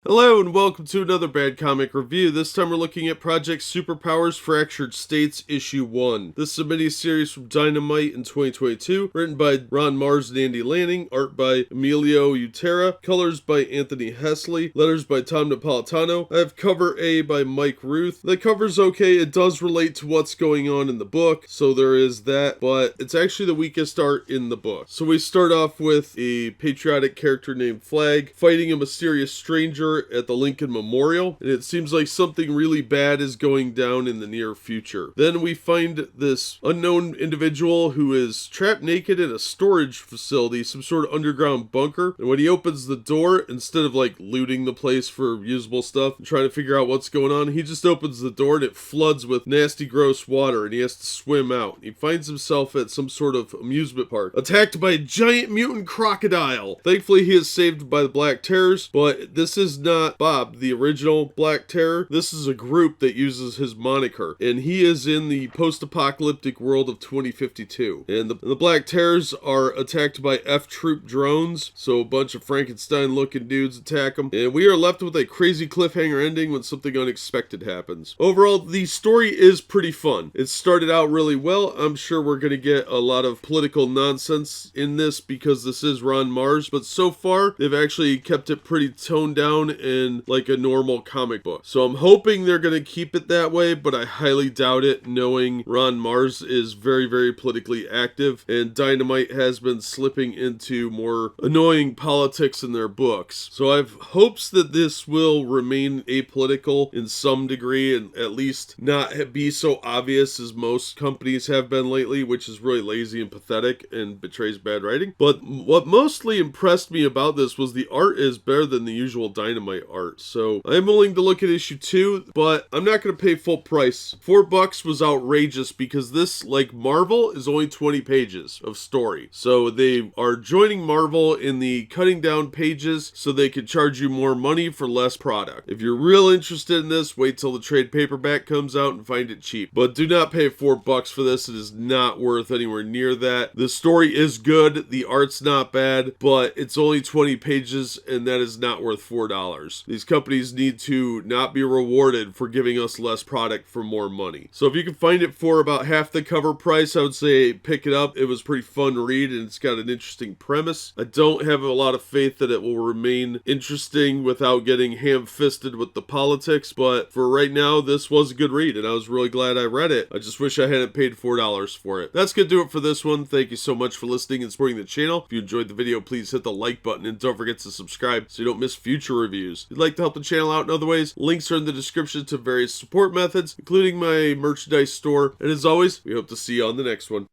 Hello and welcome to another Bad Comic Review. This time we're looking at Project Superpowers Fractured States Issue 1. This is a mini-series from Dynamite in 2022, written by Ron Marz and Andy Lanning, art by Emilio Utera, colors by Anthony Hesley, letters by Tom Napolitano. I have cover A by Mike Ruth. The cover's okay, it does relate to what's going on in the book, so there is that, but it's actually the weakest art in the book. So we start off with a patriotic character named Flag fighting a mysterious stranger at the Lincoln Memorial, and it seems like something really bad is going down in the near future. Then we find this unknown individual who is trapped naked in a storage facility, some sort of underground bunker, and when he opens the door, instead of like looting the place for usable stuff and trying to figure out what's going on, he just opens the door and it floods with nasty gross water and he has to swim out. He finds himself at some sort of amusement park, attacked by a giant mutant crocodile. Thankfully he is saved by the Black Terrors, but this is not Bob, the original Black Terror. This is a group that uses his moniker, and he is in the post-apocalyptic world of 2052. And the Black Terrors are attacked by F-Troop drones, so a bunch of Frankenstein-looking dudes attack them, and we are left with a crazy cliffhanger ending when something unexpected happens. Overall, the story is pretty fun. It started out really well. I'm sure we're going to get a lot of political nonsense in this because this is Ron Marz, but so far, they've actually kept it pretty toned down in like a normal comic book. So I'm hoping they're going to keep it that way, but I highly doubt it, knowing Ron Marz is very, very politically active, and Dynamite has been slipping into more annoying politics in their books. So I have hopes that this will remain apolitical in some degree, and at least not be so obvious as most companies have been lately, which is really lazy and pathetic and betrays bad writing. But what mostly impressed me about this was the art is better than the usual Dynamite art. So I'm willing to look at issue 2, but I'm not going to pay full price. $4 was outrageous because this, like Marvel, is only 20 pages of story. So they are joining Marvel in the cutting down pages so they can charge you more money for less product. If you're real interested in this, wait till the trade paperback comes out and find it cheap. But do not pay $4 for this. It is not worth anywhere near that. The story is good. The art's not bad, but it's only 20 pages and that is not worth $4. These companies need to not be rewarded for giving us less product for more money. So if you can find it for about half the cover price, I would say pick it up. It was a pretty fun read and it's got an interesting premise. I don't have a lot of faith that it will remain interesting without getting ham-fisted with the politics, but for right now, this was a good read and I was really glad I read it. I just wish I hadn't paid $4 for it. That's gonna do it for this one. Thank you so much for listening and supporting the channel. If you enjoyed the video, please hit the like button and don't forget to subscribe so you don't miss future reviews. If you'd like to help the channel out in other ways, links are in the description to various support methods, including my merchandise store. And as always, we hope to see you on the next one.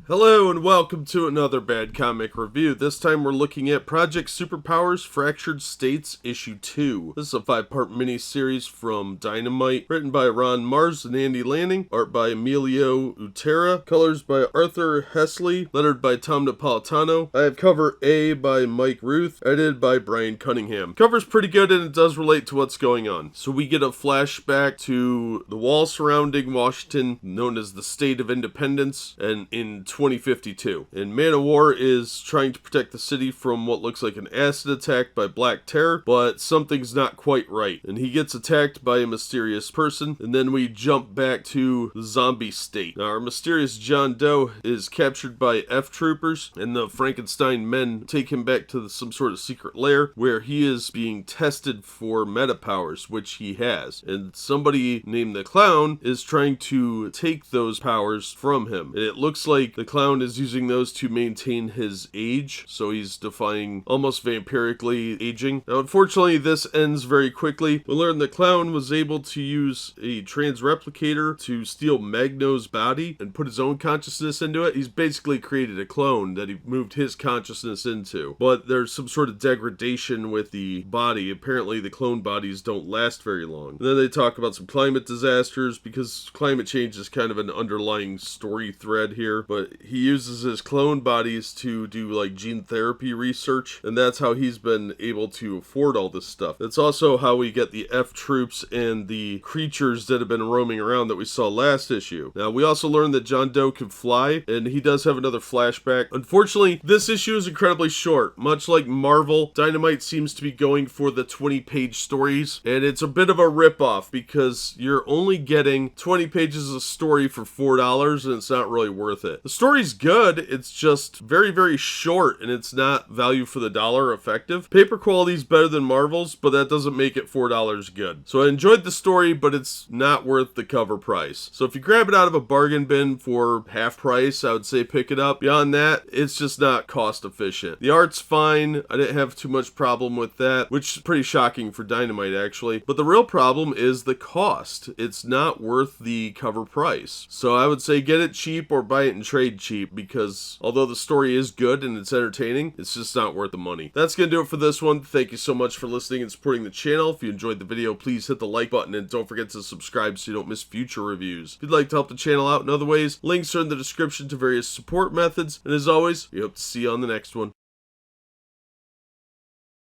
Hello and welcome to another Bad Comic Review. This time we're looking at Project Superpowers Fractured States Issue 2. This is a 5-part mini-series from Dynamite, written by Ron Marz and Andy Lanning, art by Emilio Utera, colors by Arthur Hesley, lettered by Tom Napolitano. I have cover A by Mike Ruth, edited by Brian Cunningham. Cover's pretty good and it does relate to what's going on. So we get a flashback to the wall surrounding Washington, known as the State of Independence, and in 2052. And Man of War is trying to protect the city from what looks like an acid attack by Black Terror, but something's not quite right. And he gets attacked by a mysterious person, and then we jump back to the zombie state. Now, our mysterious John Doe is captured by F-Troopers, and the Frankenstein men take him back to some sort of secret lair where he is being tested for meta powers, which he has. And somebody named the Clown is trying to take those powers from him. And it looks like the Clown is using those to maintain his age, so he's defying almost vampirically aging. Now, unfortunately, this ends very quickly. We learn the Clown was able to use a transreplicator to steal Magno's body and put his own consciousness into it. He's basically created a clone that he moved his consciousness into, but there's some sort of degradation with the body. Apparently, the clone bodies don't last very long. And then they talk about some climate disasters because climate change is kind of an underlying story thread here, but he uses his clone bodies to do like gene therapy research, and that's how he's been able to afford all this stuff. That's also how we get the F troops and the creatures that have been roaming around that we saw last issue. Now, we also learned that John Doe can fly, and he does have another flashback. Unfortunately, this issue is incredibly short. Much like Marvel, Dynamite seems to be going for the 20-page stories, and it's a bit of a ripoff because you're only getting 20 pages of story for $4, and it's not really worth it. The story's good, it's just very, very short, and it's not value for the dollar effective. Paper quality is better than Marvel's, but that doesn't make it $4 good. So I enjoyed the story, but it's not worth the cover price. So if you grab it out of a bargain bin for half price, I would say pick it up. Beyond that, it's just not cost efficient. The art's fine. I didn't have too much problem with that, which is pretty shocking for Dynamite actually. But the real problem is the cost. It's not worth the cover price. So I would say get it cheap or buy it in trade cheap, because although the story is good and it's entertaining, it's just not worth the money. That's gonna do it for this one. Thank you so much for listening and supporting the channel. If you enjoyed the video, please hit the like button and don't forget to subscribe so you don't miss future reviews. If you'd like to help the channel out in other ways, links are in the description to various support methods. And as always, we hope to see you on the next one.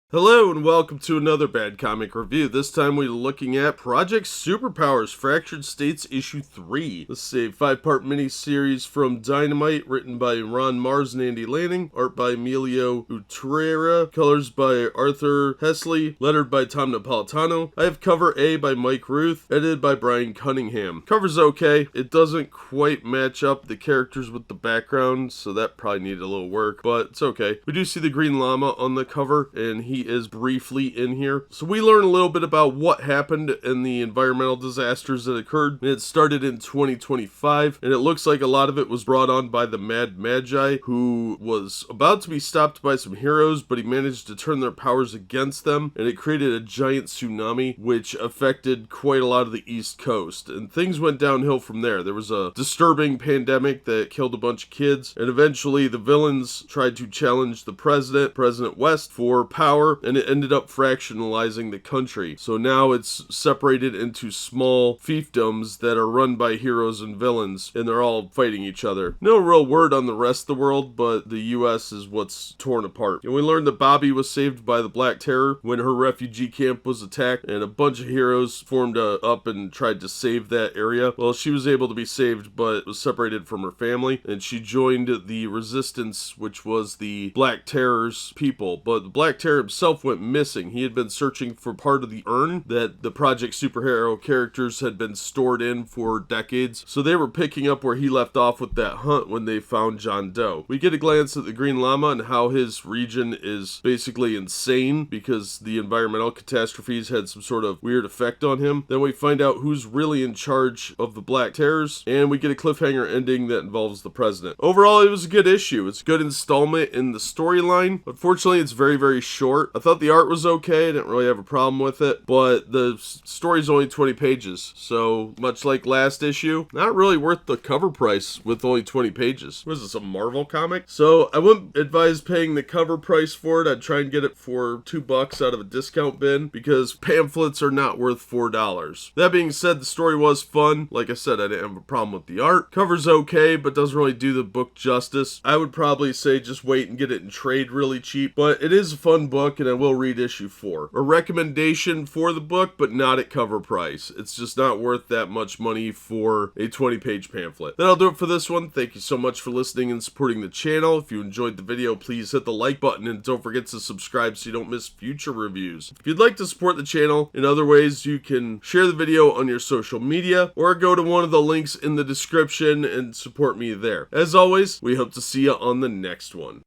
Hello and welcome to another Bad Comic Review. This time we're looking at Project Superpowers Fractured States Issue 3. This is a 5-part mini-series from Dynamite, written by Ron Marz and Andy Lanning, art by Emilio Utrera, colors by Arthur Hesley, lettered by Tom Napolitano. I have cover A by Mike Ruth, edited by Brian Cunningham. Cover's okay. It doesn't quite match up the characters with the background, so that probably needed a little work, but it's okay. We do see the Green Llama on the cover, and he is briefly in here. So we learn a little bit about what happened in the environmental disasters that occurred. It started in 2025, and it looks like a lot of it was brought on by the Mad Magi, who was about to be stopped by some heroes, but he managed to turn their powers against them, and it created a giant tsunami, which affected quite a lot of the East Coast, and things went downhill from there. There was a disturbing pandemic that killed a bunch of kids, and eventually the villains tried to challenge the president, President West, for power, and it ended up fractionalizing the country. So now it's separated into small fiefdoms that are run by heroes and villains, and they're all fighting each other. No real word on the rest of the world, but the US is what's torn apart. And we learned that Bobby was saved by the Black Terror when her refugee camp was attacked, and a bunch of heroes formed up and tried to save that area. Well, she was able to be saved, but was separated from her family, and she joined the resistance, which was the Black Terror's people. But the Black Terror himself went missing. He had been searching for part of the urn that the Project Superhero characters had been stored in for decades, so they were picking up where he left off with that hunt when they found John Doe. We get a glance at the Green Llama and how his region is basically insane because the environmental catastrophes had some sort of weird effect on him. Then we find out who's really in charge of the Black Terrors, and we get a cliffhanger ending that involves the president. Overall, it was a good issue. It's a good installment in the storyline. Unfortunately, it's very, very short. I thought the art was okay. I didn't really have a problem with it, but the story's only 20 pages, so much like last issue, not really worth the cover price with only 20 pages. What is this, a Marvel comic? So I wouldn't advise paying the cover price for it. I'd try and get it for $2 out of a discount bin, because pamphlets are not worth $4. That being said, the story was fun. Like I said, I didn't have a problem with the art. Cover's okay, but doesn't really do the book justice. I would probably say just wait and get it in trade really cheap, but it is a fun book, and I will read issue 4. A recommendation for the book, but not at cover price. It's just not worth that much money for a 20-page pamphlet. That'll do it for this one. Thank you so much for listening and supporting the channel. If you enjoyed the video, please hit the like button and don't forget to subscribe so you don't miss future reviews. If you'd like to support the channel in other ways, you can share the video on your social media or go to one of the links in the description and support me there. As always, we hope to see you on the next one.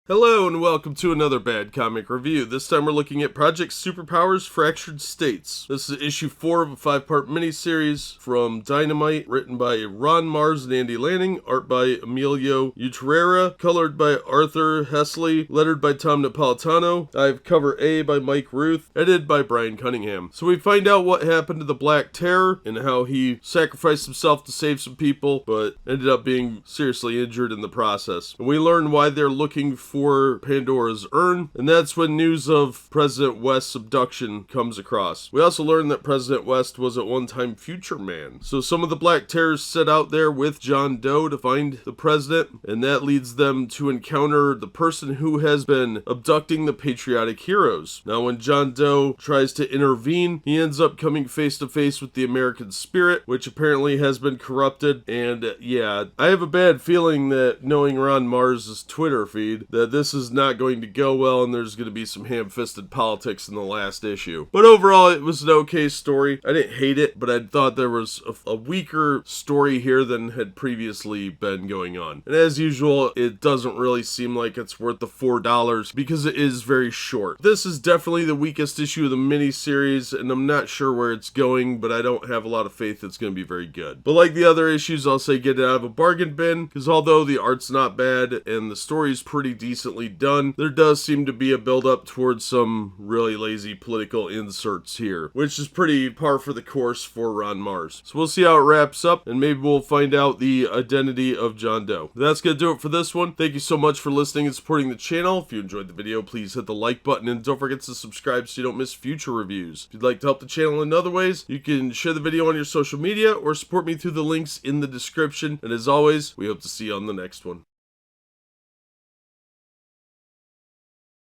Hello and welcome to another Bad Comic Review. This time we're looking at Project Superpowers Fractured States. This is issue 4 of a 5-part miniseries from Dynamite, written by Ron Marz and Andy Lanning, art by Emilio Utrera, colored by Arthur Hesley, lettered by Tom Napolitano. I have cover A by Mike Ruth, edited by Brian Cunningham. So we find out what happened to the Black Terror and how he sacrificed himself to save some people, but ended up being seriously injured in the process. And we learn why they're looking for before Pandora's urn, and that's when news of President West's abduction comes across. We also learn that President West was at one time Future Man. So some of the Black Terrors set out there with John Doe to find the president, and that leads them to encounter the person who has been abducting the patriotic heroes. Now when John Doe tries to intervene, he ends up coming face to face with the American spirit, which apparently has been corrupted. And yeah, I have a bad feeling that, knowing Ron Mars' Twitter feed, that this is not going to go well and there's going to be some ham-fisted politics in the last issue. But overall, it was an okay story. I didn't hate it, but I thought there was a weaker story here than had previously been going on. And as usual, it doesn't really seem like it's worth the $4 because it is very short. This is definitely the weakest issue of the miniseries, and I'm not sure where it's going, but I don't have a lot of faith it's going to be very good. But like the other issues, I'll say get it out of a bargain bin, because although the art's not bad and the story's pretty decently done, there does seem to be a build-up towards some really lazy political inserts here, which is pretty par for the course for Ron Mars. So we'll see how it wraps up, and maybe we'll find out the identity of John Doe. That's going to do it for this one. Thank you so much for listening and supporting the channel. If you enjoyed the video, please hit the like button, and don't forget to subscribe so you don't miss future reviews. If you'd like to help the channel in other ways, you can share the video on your social media or support me through the links in the description. And as always, we hope to see you on the next one.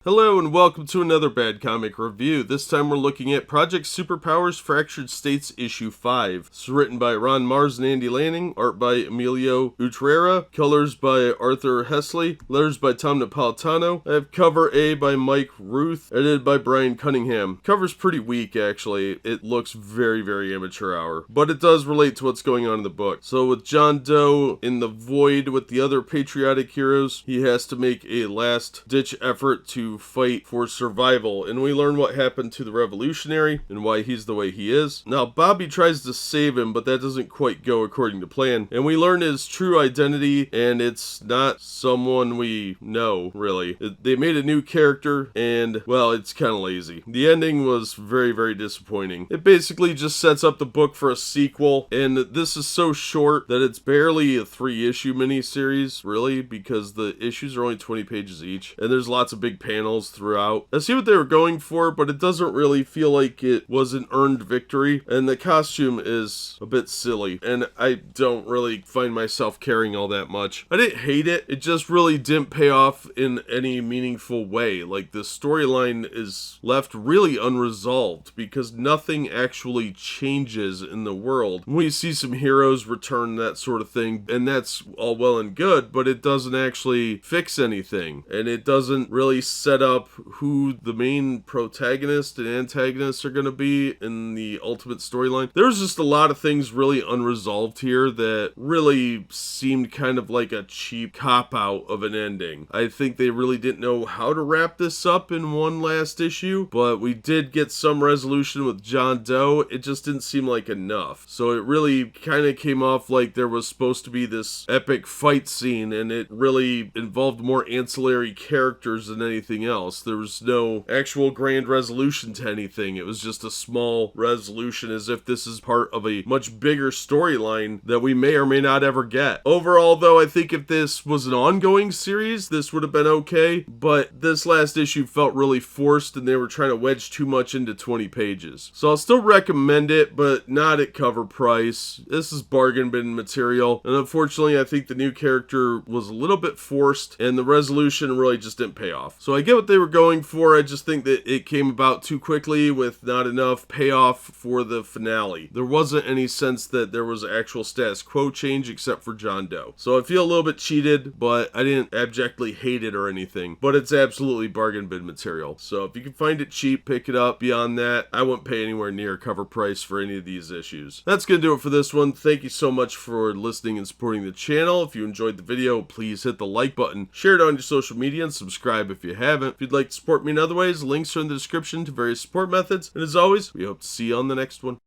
Hello and welcome to another Bad Comic Review. This time we're looking at Project Superpowers Fractured States Issue 5. It's written by Ron Mars and Andy Lanning, art by Emilio Utrera, colors by Arthur Hesley, letters by Tom Napolitano. I have cover A by Mike Ruth, edited by Brian Cunningham. Cover's pretty weak actually. It looks very, very amateur hour, but it does relate to what's going on in the book. So with John Doe in the void with the other patriotic heroes, he has to make a last-ditch effort to fight for survival, and we learn what happened to the revolutionary and why he's the way he is. Now Bobby tries to save him, but that doesn't quite go according to plan, and we learn his true identity, and it's not someone we know, really. They made a new character, and well, it's kind of lazy. The ending was very, very disappointing. It basically just sets up the book for a sequel, and this is so short that it's barely a 3-issue miniseries, really, because the issues are only 20 pages each, and there's lots of big panels throughout. I see what they were going for, but it doesn't really feel like it was an earned victory, and the costume is a bit silly, and I don't really find myself caring all that much. I didn't hate it, it just really didn't pay off in any meaningful way. Like, the storyline is left really unresolved because nothing actually changes in the world. We see some heroes return, that sort of thing, and that's all well and good, but it doesn't actually fix anything, and it doesn't really set up who the main protagonist and antagonists are going to be in the ultimate storyline. There's just a lot of things really unresolved here that really seemed kind of like a cheap cop-out of an ending. I think they really didn't know how to wrap this up in one last issue, but we did get some resolution with John Doe. It just didn't seem like enough. So it really kind of came off like there was supposed to be this epic fight scene, and it really involved more ancillary characters than anything else. There was no actual grand resolution to anything. It was just a small resolution, as if this is part of a much bigger storyline that we may or may not ever get. Overall, though, I think if this was an ongoing series, this would have been okay, but this last issue felt really forced, and they were trying to wedge too much into 20 pages. So I'll still recommend it, but not at cover price. This is bargain bin material, and unfortunately, I think the new character was a little bit forced, and the resolution really just didn't pay off. So I get what they were going for. I just think that it came about too quickly with not enough payoff for the finale. There wasn't any sense that there was actual status quo change except for John Doe. So I feel a little bit cheated, but I didn't abjectly hate it or anything. But it's absolutely bargain bin material. So if you can find it cheap, pick it up. Beyond that, I wouldn't pay anywhere near cover price for any of these issues. That's going to do it for this one. Thank you so much for listening and supporting the channel. If you enjoyed the video, please hit the like button, share it on your social media, and subscribe if you haven't. If you'd like to support me in other ways, links are in the description to various support methods. And as always, we hope to see you on the next one.